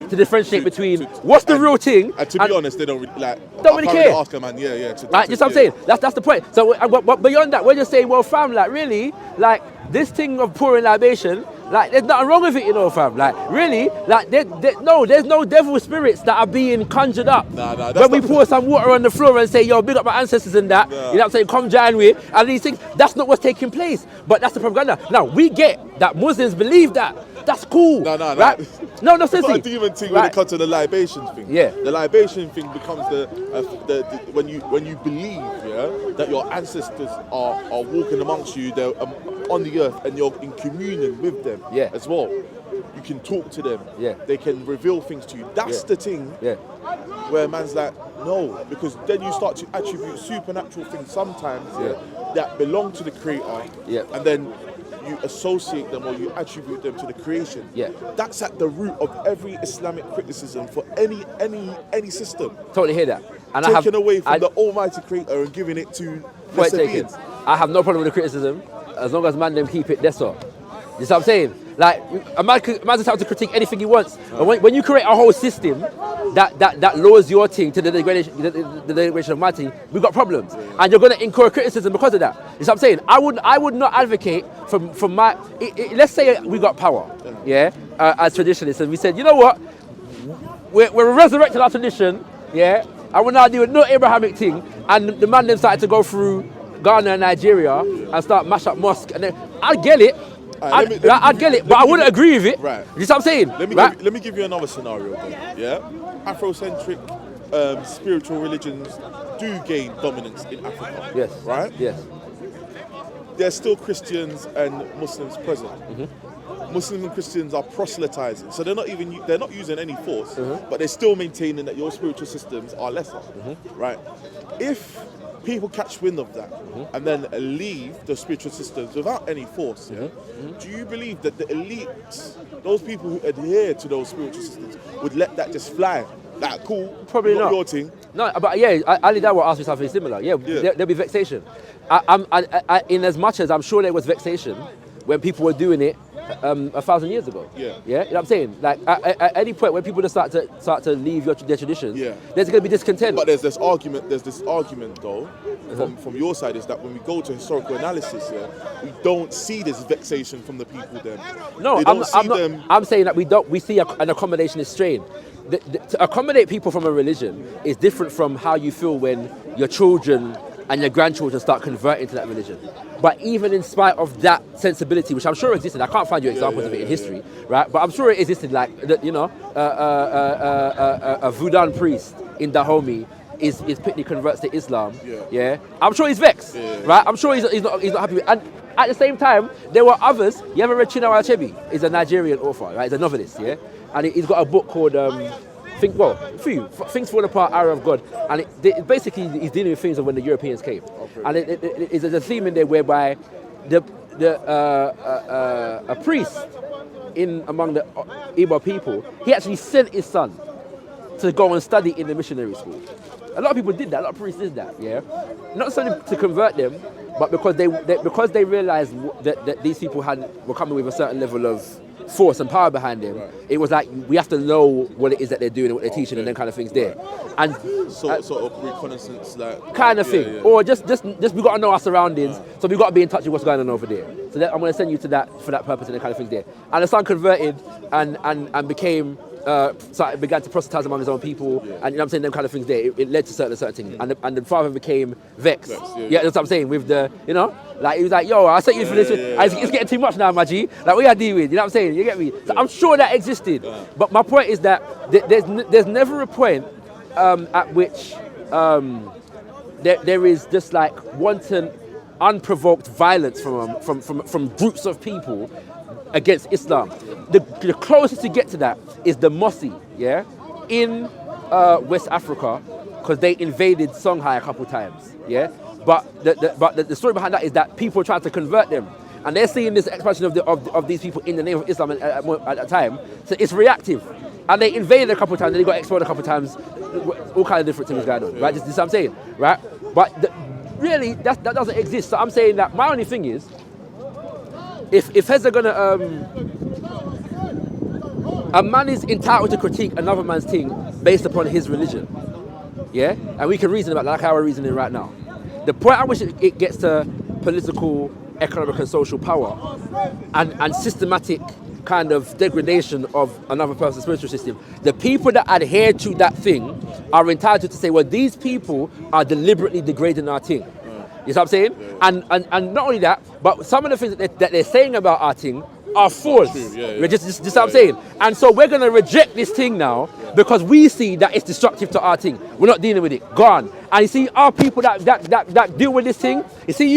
to differentiate between what's the real thing. And to be honest, they don't really, don't really care. Ask a man, Right, just what I'm saying. That's the point. So, but beyond that, we're just saying, well, fam, like really, like this thing of pouring libation, like there's nothing wrong with it, you know, fam. Like really, like there's no devil spirits that are being conjured up when we pour some water on the floor and say, yo, big up my ancestors and that. You know what I'm saying? Come January and these things. That's not what's taking place. But that's the propaganda. Now we get that Muslims believe that. That's cool. Right? No, seriously. It's not a demon thing when it comes to the libation thing. Yeah. The libation thing becomes the when you believe, that your ancestors are walking amongst you, they're on the earth, and you're in communion with them as well. You can talk to them. Yeah. They can reveal things to you. That's the thing. Yeah. Where man's like, no, because then you start to attribute supernatural things sometimes that belong to the creator. Yeah. And then you associate them or you attribute them to the creation. Yeah. That's at the root of every Islamic criticism for any system. Totally hear that. And taken away from the Almighty Creator and giving it to lesser beings. I have no problem with the criticism as long as man them keep it that's all. You see what I'm saying? Like a man's entitled to critique anything he wants. And when you create a whole system that lowers your thing to the degradation of my thing, we've got problems. And you're gonna incur criticism because of that. You see what I'm saying? I would not advocate from my let's say we got power, as traditionalists, and we said, you know what? We're resurrecting our tradition, and we're now doing no Abrahamic thing, and the man then started to go through Ghana and Nigeria and start mash up mosque, and then I'd get it. I'd get it, but I wouldn't agree with it. Right. You see what I'm saying? Let me give you another scenario then. Yeah? Afrocentric spiritual religions do gain dominance in Africa. Yes. Right? Yes. There's still Christians and Muslims present. Muslims and Christians are proselytizing, so they're not using any force, but they're still maintaining that your spiritual systems are lesser. Right? If people catch wind of that and then leave the spiritual systems without any force, do you believe that the elites, those people who adhere to those spiritual systems, would let that just fly? Like, cool, probably not your thing. No, but Ali Dawa asked me something similar. There'll be vexation. In as much as I'm sure there was vexation when people were doing it 1,000 years ago. You know what I'm saying? Like at any point when people just start to leave their traditions, there's going to be discontent. But there's this argument though, from your side, is that when we go to historical analysis, we don't see this vexation from the people then. No, I'm saying that we see an accommodationist strain. To accommodate people from a religion is different from how you feel when your children and your grandchildren start converting to that religion. But even in spite of that sensibility, which I'm sure existed, I can't find you examples of it in history, right? But I'm sure it existed, like, a Voodoo priest in Dahomey is quickly converts to Islam, I'm sure he's vexed, right? I'm sure he's not happy with, and at the same time, there were others. You ever read Chinua Achebe? He's a Nigerian author, right? He's a novelist, and he's got a book called Things Fall Apart, Hour of God, and basically he's dealing with things of when the Europeans came, and there's a theme in there whereby a priest among the Igbo people, he actually sent his son to go and study in the missionary school. A lot of people did that. A lot of priests did that. Not solely to convert them, but because they realized that these people were coming with a certain level of force and power behind them. It was like we have to know what it is that they're doing and what they're teaching and then kind of things there. And sort of reconnaissance, like kind of thing. Or just we got to know our surroundings, so we got to be in touch with what's going on over there. So I'm going to send you to that for that purpose and then kind of things there. And the son converted and became. Began to proselytize among his own people, and you know what I'm saying, them kind of things there. It led to certain things, and the father became vexed. That's what I'm saying. With the, like he was like, "Yo, I sent you for this. It's getting too much now, my G. Like, what you deal with? You know what I'm saying? You get me? So I'm sure that existed, but my point is that there's never a point at which there is just like wanton, unprovoked violence from groups of people against Islam. The closest you get to that is the Mossi, in West Africa, because they invaded Songhai a couple times, But the story behind that is that people tried to convert them, and they're seeing this expansion of these people in the name of Islam at that time. So it's reactive, and they invaded a couple times, and they got expelled a couple times. All kind of different things going on, right? This is what I'm saying, right? But really, that doesn't exist. So I'm saying that my only thing is, if heads are gonna A man is entitled to critique another man's thing based upon his religion. Yeah? And we can reason about that, like how we're reasoning right now. The point at which it gets to political, economic and social power and systematic kind of degradation of another person's spiritual system, the people that adhere to that thing are entitled to say, well, these people are deliberately degrading our thing. You know what I'm saying? And not only that, but some of the things that they're saying about our thing are false. Just what I'm saying. And so we're going to reject this thing now because we see that it's destructive to our thing. We're not dealing with it. Gone. And you see our people that deal with this thing, you see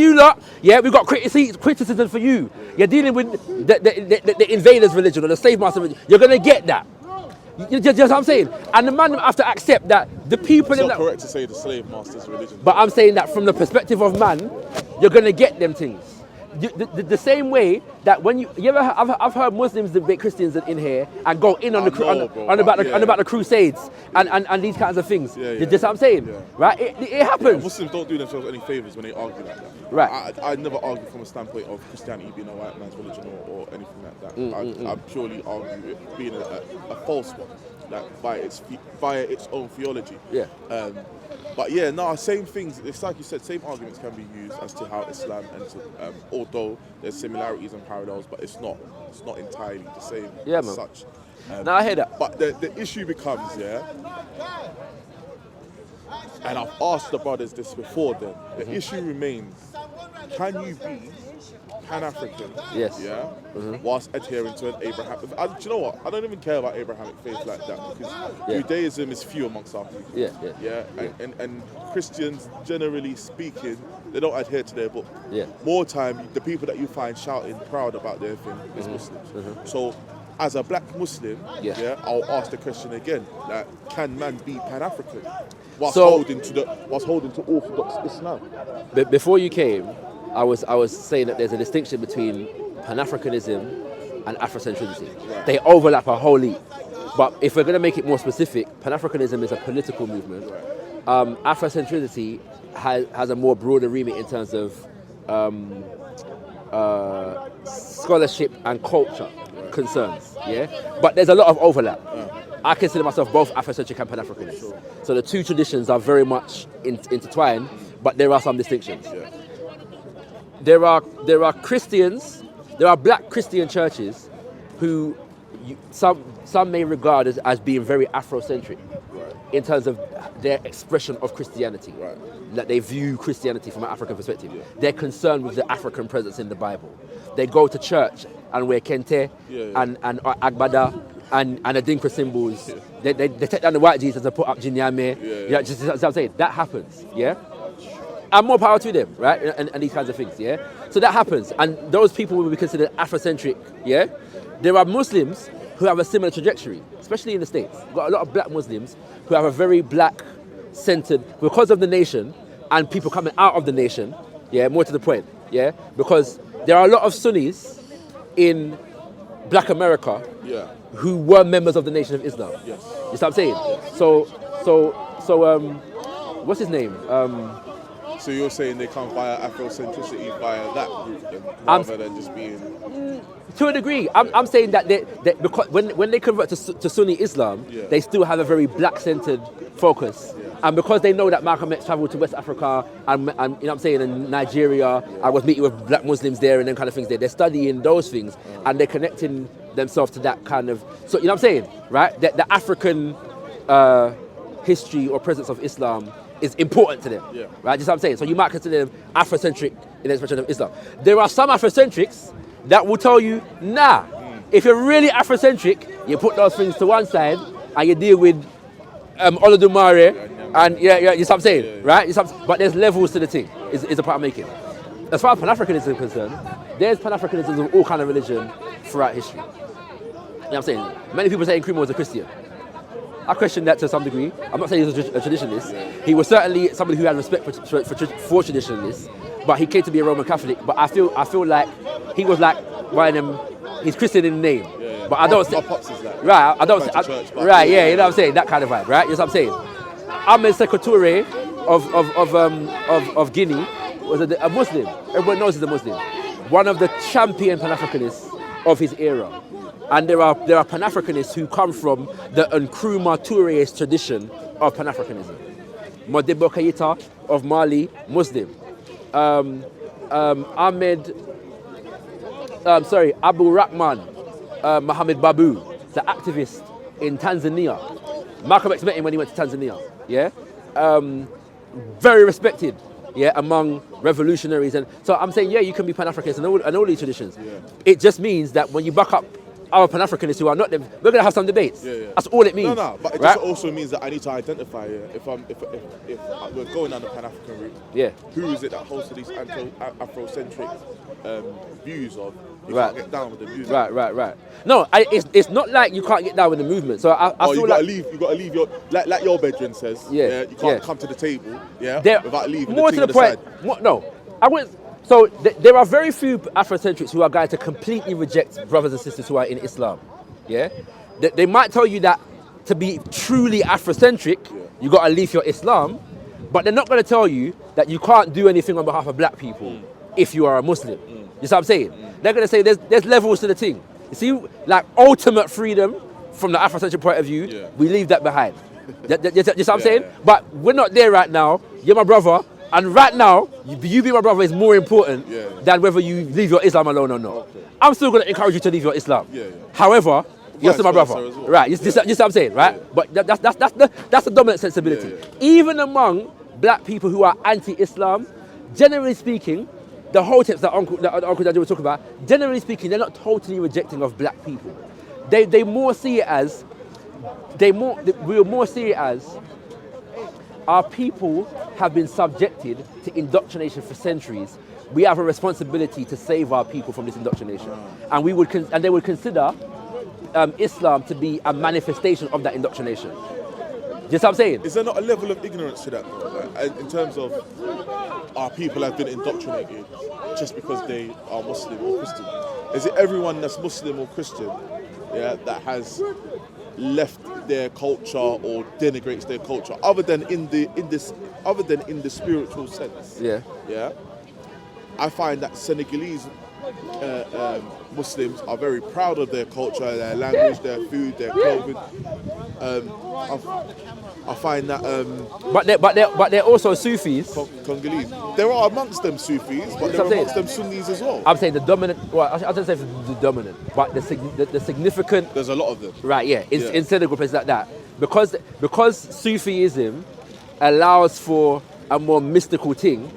you lot, yeah, we've got criticism for you. You're dealing with the invaders' religion or the slave master religion. You're going to get that. You know what I'm saying? And the man have to accept that the people... It's not correct to say the slave master's religion. But I'm saying that from the perspective of man, you're going to get them things. The same way that when you ever I've heard Muslims debate Christians in here and go in on about the Crusades and these kinds of things. That's what I'm saying, right? It happens. Yeah, Muslims don't do themselves any favors when they argue like that. Right. I never argue from a standpoint of Christianity being a white man's religion or anything like that. I purely argue it being a false one, like via its own theology. Yeah. But yeah, no, same things. It's like you said, same arguments can be used as to how Islam entered. Although there's similarities and parallels, but it's not entirely the same as such. No, I hear that. But the issue becomes, and I've asked the brothers this before then, the issue remains, can you be Pan-African, whilst adhering to an Abrahamic... Do you know what? I don't even care about Abrahamic faith like that, because Judaism is few amongst our people. And Christians, generally speaking, they don't adhere to their book. More time, the people that you find shouting proud about their thing is Muslims. So, as a black Muslim, I'll ask the question again, like, can man be Pan-African whilst holding to Orthodox Islam? Before you came, I was saying that there's a distinction between Pan-Africanism and Afrocentricity. Right. They overlap a whole heap. But if we're going to make it more specific, Pan-Africanism is a political movement. Right. Afrocentricity has a more broader remit in terms of scholarship and culture concerns. Yeah, but there's a lot of overlap. I consider myself both Afrocentric and Pan-Africanist. So the two traditions are very much intertwined, but there are some distinctions. There are Christians, there are black Christian churches who some may regard as being very Afrocentric in terms of their expression of Christianity. That they view Christianity from an African perspective. They're concerned with the African presence in the Bible. They go to church and wear kente and agbada and the Dinka symbols. They take down the white Jesus and put up Jinyame. Just as I'm saying, that happens. And more power to them, right? And these kinds of things, So that happens. And those people will be considered Afrocentric, There are Muslims who have a similar trajectory, especially in the States. We've got a lot of black Muslims who have a very black-centered, because of the nation and people coming out of the nation, more to the point, Because there are a lot of Sunnis in black America who were members of the Nation of Islam. You know what I'm saying? So what's his name? So you're saying they come via Afrocentricity via that route then, rather than just being... To a degree. I'm saying that they because when they convert to Sunni Islam, they still have a very black-centered focus. And because they know that Malcolm X traveled to West Africa and you know what I'm saying, in Nigeria, I was meeting with black Muslims there and them kind of things there. They're studying those things and they're connecting themselves to that kind of... So, you know what I'm saying, right? The African history or presence of Islam is important to them, right? Just what I'm saying. So you might consider them Afrocentric in the expression of Islam. There are some Afrocentrics that will tell you, nah, if you're really Afrocentric, you put those things to one side and you deal with Olodumare and you know what I'm saying, right? But there's levels to the thing, is the point I'm making. As far as Pan-Africanism is concerned, there's Pan-Africanism of all kind of religion throughout history. You know what I'm saying? Many people say Nkrumah was a Christian. I question that to some degree. I'm not saying he was a traditionalist. He was certainly somebody who had respect for traditionalists, but he came to be a Roman Catholic. But I feel like he was like one of them. He's Christian in the name, but I don't. Right, I don't. Right, you know what I'm saying? That kind of vibe, right? You know what I'm saying? Ahmed Sékou Touré of Guinea was a Muslim. Everyone knows he's a Muslim. One of the champion Pan-Africanists of his era. And there are Pan-Africanists who come from the Nkrumah Touré tradition of Pan-Africanism. Modibo Keïta of Mali, Muslim. Abu Rahman Mohamed Babu, the activist in Tanzania. Malcolm X met him when he went to Tanzania. Yeah, very respected. Yeah, among revolutionaries, and so I'm saying, yeah, you can be Pan-Africanist and all these traditions. Yeah. It just means that when you back up our Pan-Africanists who are not them, we're gonna have some debates. Yeah, yeah. That's all it means. No, but it just also means that I need to identify if we're going down the Pan-African route. Yeah. Who is it that holds to these Afrocentric views of? You can't get down with the views. Right. No, it's not like you can't get down with the movement. So I feel like you gotta leave your like your bedroom says. Yeah. You can't come to the table. Yeah. Without leaving more the to the point. I wouldn't. So there are very few Afrocentrics who are going to completely reject brothers and sisters who are in Islam. Yeah, they might tell you that to be truly Afrocentric, you got to leave your Islam, but they're not going to tell you that you can't do anything on behalf of black people if you are a Muslim. You see what I'm saying? They're going to say there's levels to the thing. You see, like ultimate freedom from the Afrocentric point of view, we leave that behind. You see what I'm saying? But we're not there right now. You're my brother. And right now, you being my brother is more important than whether you leave your Islam alone or not. Okay. I'm still going to encourage you to leave your Islam. However, you're still my brother. Well. Right, you see what I'm saying, right? But that's the dominant sensibility. Even among black people who are anti-Islam, generally speaking, the whole tips that Uncle Daddy was talking about, generally speaking, they're not totally rejecting of black people. They more see it as, we'll more see it as, our people have been subjected to indoctrination for centuries. We have a responsibility to save our people from this indoctrination, and they would consider Islam to be a manifestation of that indoctrination. Do you know what I'm saying? Is there not a level of ignorance to that, like, in terms of our people have been indoctrinated just because they are Muslim or Christian? Is it everyone that's Muslim or Christian, that has left their culture or denigrates their culture, other than in the spiritual sense? I find that Senegalese Muslims are very proud of their culture, their language, their food, their clothing. I find that, but they're also Sufis. Congolese. There are amongst them Sufis, but there are amongst them Sunnis as well. I'm saying the dominant. Well, I don't say the dominant, but the significant. There's a lot of them. Right. Yeah. In Senegal, places like that, because Sufism allows for a more mystical thing.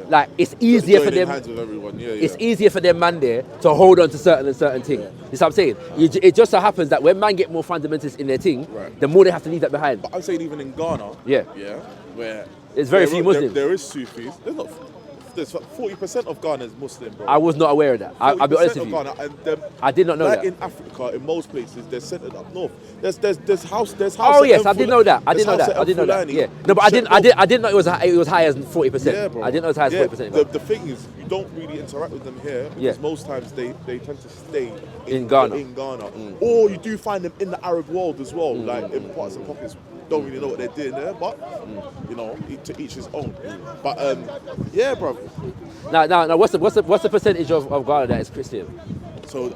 Like it's easier for them. Hands with everyone. It's easier for them man there to hold on to certain things. You know what I'm saying? It just so happens that when man get more fundamentalists in their thing, the more they have to leave that behind. But I'm saying even in Ghana, where there's very few Muslims. There is Sufis. There's 40% of Ghana is Muslim, bro. I was not aware of that. I'll be honest with you. Ghana, and I did not know that. In Africa, in most places, they're centered up north. There's house. Oh yes, I did know that. I did know that. Yeah. No, but I didn't know it was high as 40%. Yeah, bro. I didn't know it was high as 40%. The thing is, you don't really interact with them here because most times they tend to stay in Ghana. Or you do find them in the Arab world as well, like in parts and pockets. Don't really know what they're doing there, but to each his own. But bro. Now, what's the percentage of Ghana that is Christian? So,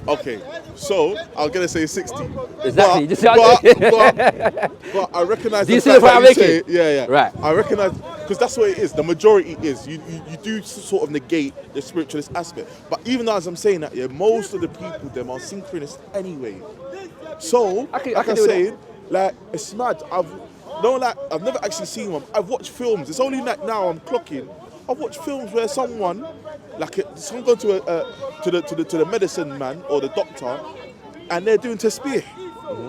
okay, so I'm gonna say 60. Exactly. But I recognize. Do you see the point I'm making? Yeah. Right. I recognize because that's what it is. The majority is you do sort of negate the spiritualist aspect. But even as I'm saying that, most of the people them are synchronous anyway. So, like I'm saying, like it's mad. I've never actually seen one. I've watched films. It's only like now I'm clocking. I've watched films where someone go to the medicine man or the doctor, and they're doing tasbih.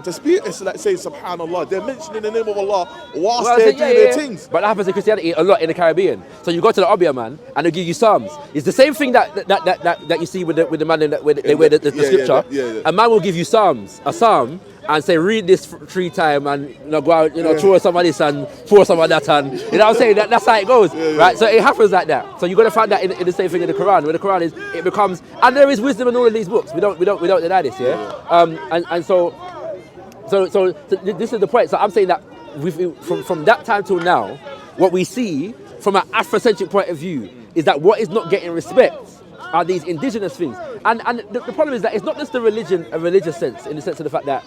Tasbih is like saying Subhanallah. They're mentioning the name of Allah whilst they're doing their things. But that happens in Christianity a lot in the Caribbean. So you go to the Obeah man and they give you psalms. It's the same thing that you see with the man where they wear the scripture. A man will give you a psalm, and say read this 3 times and go out, throw some of this and pour some of that, and you know what I'm saying? That's how it goes, right? So it happens like that. So you got to find that in the same thing in the Quran. Where the Quran is, it becomes, and there is wisdom in all of these books. We don't deny this, So this is the point. So I'm saying that from that time till now, what we see from an Afrocentric point of view is that what is not getting respect are these indigenous things. And the problem is that it's not just a religious sense, in the sense of the fact that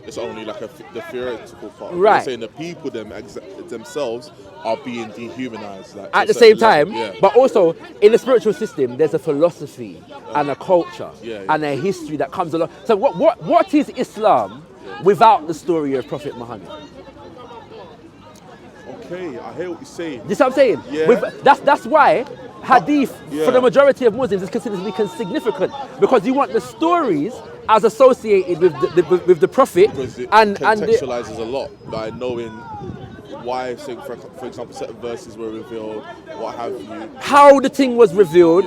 it's only like the theoretical part. Right. You're saying the people themselves are being dehumanized. Like, at the same time, yeah. but also in the spiritual system, there's a philosophy and a culture and a history that comes along. So what is Islam without the story of Prophet Muhammad? Okay, I hear what you're saying. You see what I'm saying? Yeah. That's why hadith, for the majority of Muslims, is considered to be significant, because you want the stories as associated with the Prophet, because it and contextualizes a lot by knowing why, say, for example, certain verses were revealed, what have you. How the thing was revealed,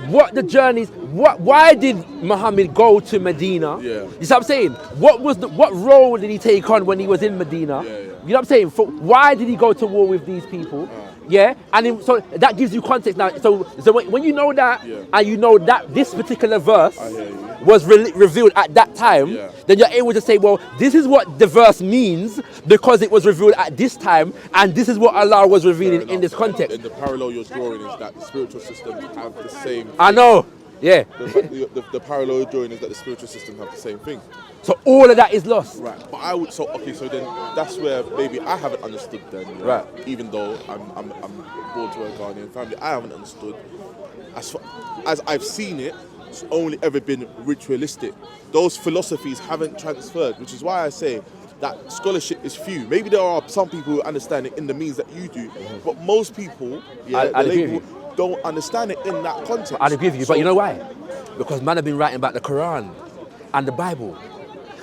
what the journeys, why did Muhammad go to Medina? Yeah. You see what I'm saying? What role did he take on when he was in Medina? Yeah. You know what I'm saying? Why did he go to war with these people? Yeah, and so that gives you context now. So when you know that, and you know that this particular verse was revealed at that time, then you're able to say, well, this is what the verse means because it was revealed at this time, and this is what Allah was revealing in this context. And the parallel you're drawing is that the spiritual systems have the same thing. I know, yeah. The parallel you're drawing is that the spiritual system have the same thing. So all of that is lost. Right, but I would, so then that's where maybe I haven't understood then. Right. Even though I'm born to a Ghanaian family, I haven't understood. As I've seen it, it's only ever been ritualistic. Those philosophies haven't transferred, which is why I say that scholarship is few. Maybe there are some people who understand it in the means that you do, but most people, don't understand it in that context. I'd agree with you, but you know why? Because man have been writing about the Quran and the Bible.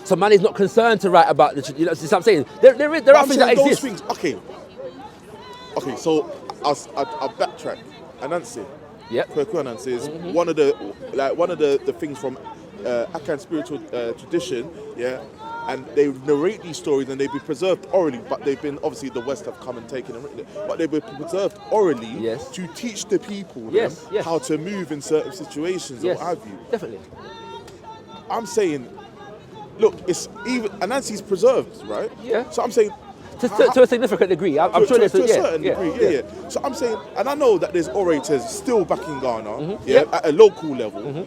So man is not concerned to write about the, you know what I'm saying? There are things that exist. Things, okay, so I'll backtrack. Anansi, Kweku Anansi is one of the things from Akan spiritual tradition, and they narrate these stories and they've been preserved orally, but they've been, obviously the West have come and taken and written it, but they've been preserved orally to teach the people how to move in certain situations or what have you. Definitely. I'm saying, look, it's even Anansi's preserved, right? Yeah. So I'm saying, to a significant degree, I'm sure there's to a certain degree, So I'm saying, and I know that there's orators still back in Ghana, at a local level,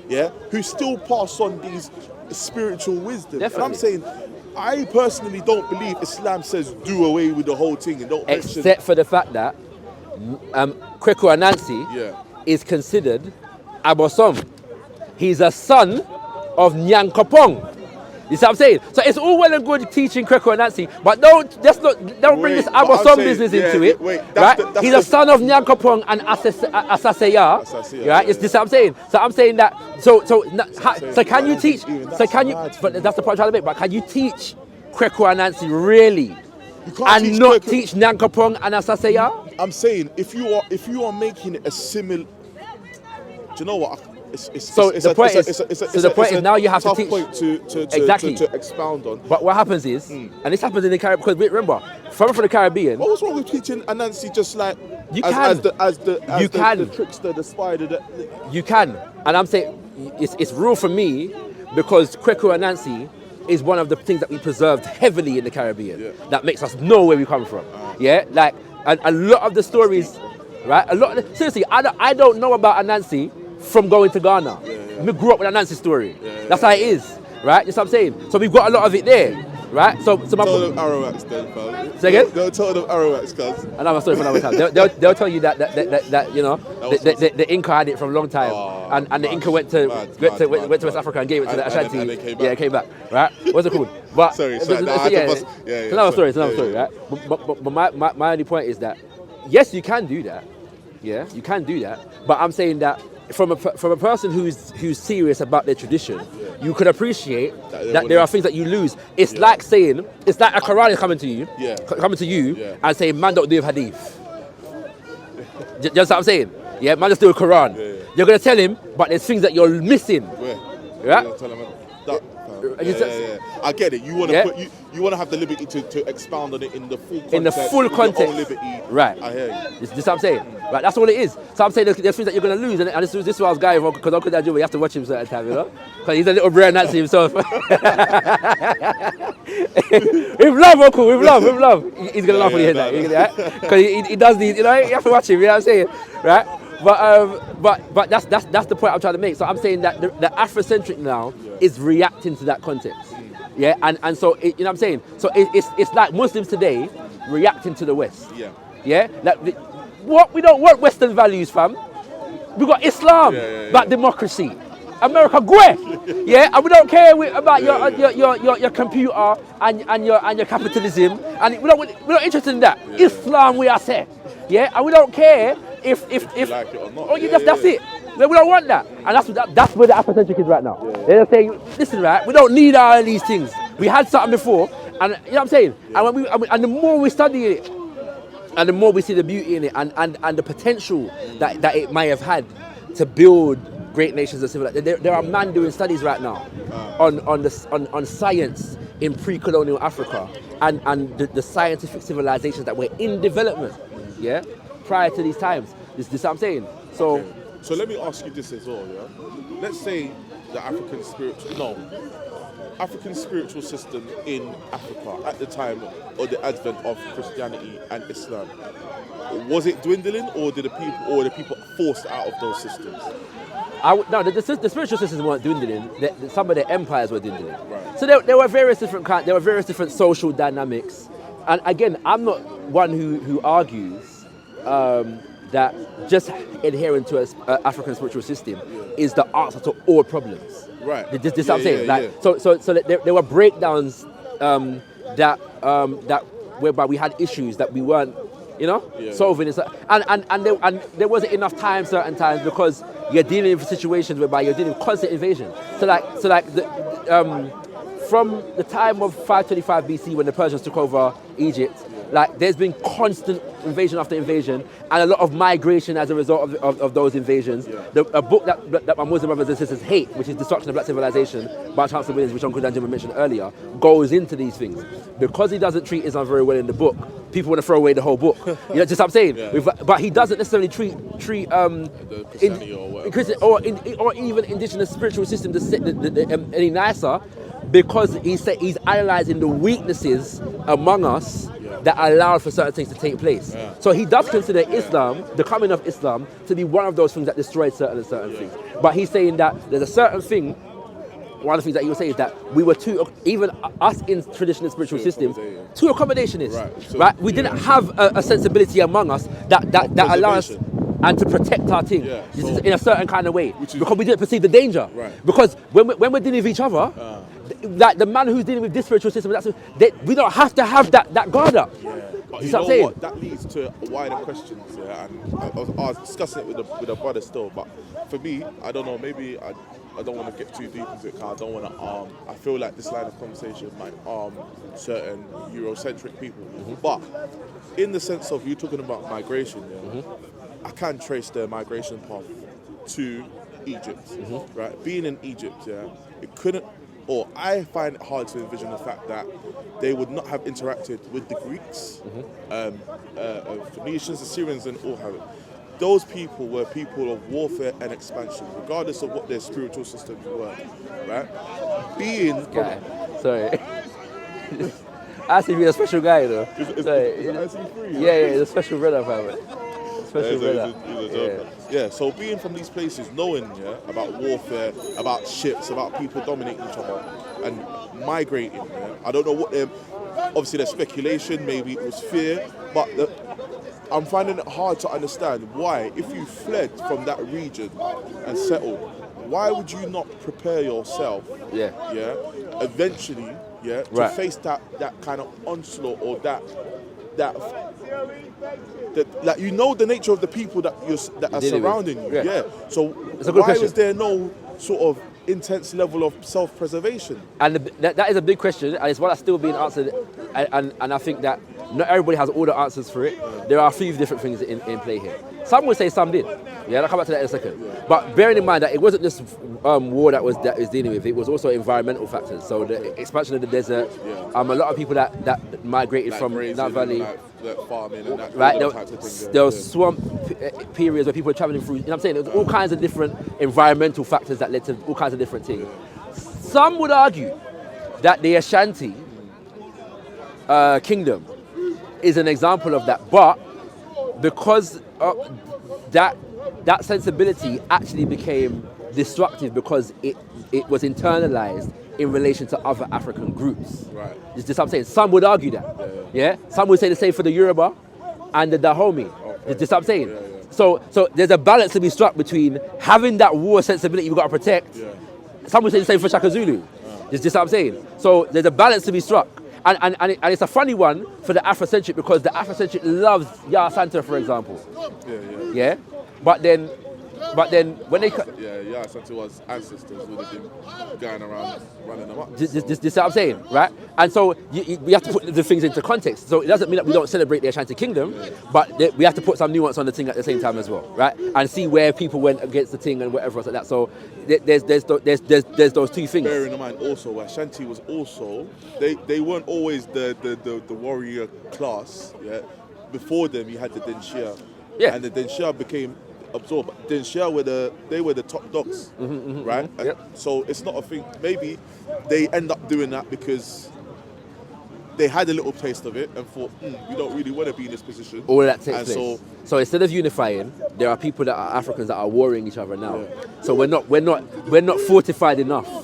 who still pass on these spiritual wisdom. And I'm saying, I personally don't believe Islam says do away with the whole thing and don't mention. Except for the fact that Kweku Anansi is considered Abosom. He's a son of Nyankopong. You see what I'm saying? So it's all well and good teaching Kweku Anansi, but don't bring this Abosom business into it. Right? He's a son of Nyankopong and Asaseya. Right? It's this what I'm saying. So I'm saying that. So can you teach? So can you? But that's the point I'm trying to make. But can you teach Kweku Anansi really, and not teach Nyankopong and Asaseya? I'm saying if you are making it a similar. Do you know what? The point is now you have to teach. Point to expound on. But what happens is, and this happens in the Caribbean, because remember, from the Caribbean. What was wrong with teaching Anansi just like as the trickster, the spider? You can, and I'm saying it's real for me because Kweku Anansi is one of the things that we preserved heavily in the Caribbean that makes us know where we come from. Like a lot of the stories, right? Seriously, I don't know about Anansi from going to Ghana. We grew up with Anansi story. That's how it is, right? You know what I'm saying? So we've got a lot of it there, right? So my tell them Arawaks then, fam. Say again? They'll tell them Arawaks, cuz. Another story for another time. They'll tell you that you know the Inca had it from a long time, and the Inca went to West Africa and gave it to the Ashanti. And it came back, right? What's it called? But sorry, it's another story. It's another story, right? But my only point is that yes, you can do that. Yeah, you can do that. But I'm saying that from a person who's serious about their tradition, you could appreciate that there are things that you lose. It's like saying, it's like a Quran is coming to you, and saying, man, don't do hadith. Do you know what I'm saying? Yeah, man, just do a Quran. You're going to tell him, but there's things that you're missing. Right? I get it. You want to you want to have the liberty to expound on it in the full context. In the full context. Liberty. Right. I hear you. This is what I'm saying. Right. That's all it is. So I'm saying there's things that you're going to lose, and this is what I was going for, because Uncle Dad, you have to watch him certain time, you know, because he's a little brain Nazi himself. With love, Uncle. With love. He's going to laugh when you hear that, because he does these. You know, you have to watch him. You know what I'm saying, right? but that's the point I'm trying to make. So I'm saying that the Afrocentric now is reacting to that context. Yeah, and so you know what I'm saying. So it's like Muslims today reacting to the West. Yeah. Yeah. Like what we don't want Western values, fam. We got Islam, but democracy. America, go. Yeah, and we don't care about your computer and your capitalism, and we're not interested in that. Islam, we are saying. Yeah, and we don't care if you like it or not. Oh, that's it. We don't want that, and that's where the Afrocentric is right now. They're saying, listen, right, we don't need all of these things. We had something before, and you know what I'm saying. And and the more we study it, and the more we see the beauty in it, and the potential that it may have had to build great nations and civilization. There are men doing studies right now on science in pre-colonial Africa and the scientific civilizations that were in development, yeah, prior to these times. This is what I'm saying. So, so let me ask you this as well, yeah. Let's say the African spiritual system in Africa at the time of the advent of Christianity and Islam. Was it dwindling, or did the people forced out of those systems? No, the spiritual systems weren't dwindling. Some of the empires were dwindling. Right. So there were various different social dynamics. And again, I'm not one who argues that just adhering to an African spiritual system is the answer to all problems. Right. This I'm saying. So there were breakdowns that whereby we had issues that we weren't, solving it. And there wasn't enough time certain times because you're dealing with situations whereby you're dealing with constant invasion. From the time of 525 BC when the Persians took over Egypt, like there's been constant invasion after invasion and a lot of migration as a result of those invasions. A book that my Muslim brothers and sisters hate, which is Destruction of Black Civilization by Chancellor Williams, which Uncle Danjuma mentioned earlier, goes into these things. Because he doesn't treat Islam very well in the book, people want to throw away the whole book. Just what I'm saying. But he doesn't necessarily treat or even indigenous spiritual systems any nicer, because he's analysing the weaknesses among us that allowed for certain things to take place. So he does consider Islam, the coming of Islam, to be one of those things that destroyed certain things. But he's saying that there's a certain thing. One of the things that he would say is that we were even us in traditional spiritual systems, too accommodationist. Right? We didn't have a sensibility among us that allowed us and to protect our thing in a certain kind of way, because we didn't perceive the danger. Because when we're dealing with each other, like the man who's dealing with this spiritual system, we don't have to have that guard up. But you know what? That leads to wider questions, and I was discussing it with a brother still. But for me, I don't know. Maybe I don't want to get too deep into it because I don't want to I feel like this line of conversation might harm certain Eurocentric people. But in the sense of you talking about migration, I can trace their migration path to Egypt, right? Being in Egypt, it couldn't, or I find it hard to envision the fact that they would not have interacted with the Greeks, Phoenicians, Assyrians, and all have it. Those people were people of warfare and expansion, regardless of what their spiritual systems were, right? Sorry. I see you're a special guy, though. Is IC3? Yeah, he's a special brother, family. Special brother. He's a joker. Yeah, so being from these places, knowing about warfare, about ships, about people dominating each other, and migrating, I don't know what obviously there's speculation, maybe it was fear, but I'm finding it hard to understand why, if you fled from that region and settled, why would you not prepare yourself, eventually, to face that kind of onslaught, or that you know the nature of the people that are surrounding you. So why was there no sort of intense level of self-preservation? And that is a big question, and it's one that's still being answered. And I think that not everybody has all the answers for it. There are a few different things in play here. Some would say some did. I'll come back to that in a second. But bearing in mind that it wasn't just war that is dealing with, it was also environmental factors. So the expansion of the desert, a lot of people that migrated like from that valley, like farming and that types of things. There was swamp periods where people were traveling through. You know what I'm saying? There was all kinds of different environmental factors that led to all kinds of different things. Some would argue that the Ashanti kingdom is an example of that, but because that that sensibility actually became destructive because it was internalized in relation to other African groups. Right. Is this what I'm saying? Some would argue that. Yeah. Some would say the same for the Yoruba and the Dahomey. Okay. Is this what I'm saying? Yeah. So there's a balance to be struck between having that war sensibility you've got to protect. Yeah. Some would say the same for Shaka Zulu. Is this what I'm saying? So there's a balance to be struck. And it's a funny one for the Afrocentric because the Afrocentric loves Yah Santa, for example. Yeah. But then when they Yah Santa's ancestors would have been going around running them up. This is what I'm saying, right? And so we have to put the things into context. So it doesn't mean that we don't celebrate the Ashanti Kingdom, but we have to put some nuance on the thing at the same time as well, right? And see where people went against the thing and whatever else like that. So there's those two things. Bearing in mind also, Ashanti was also they weren't always the warrior class. Yeah, before them you had the Denshia. Yeah. And the Denshia became absorbed. Denshia were the top dogs, right? Yep. So it's not a thing. Maybe they end up doing that because they had a little taste of it and thought, we don't really want to be in this position. All of that takes and place. So instead of unifying, there are people that are Africans that are warring each other now. So we're not fortified enough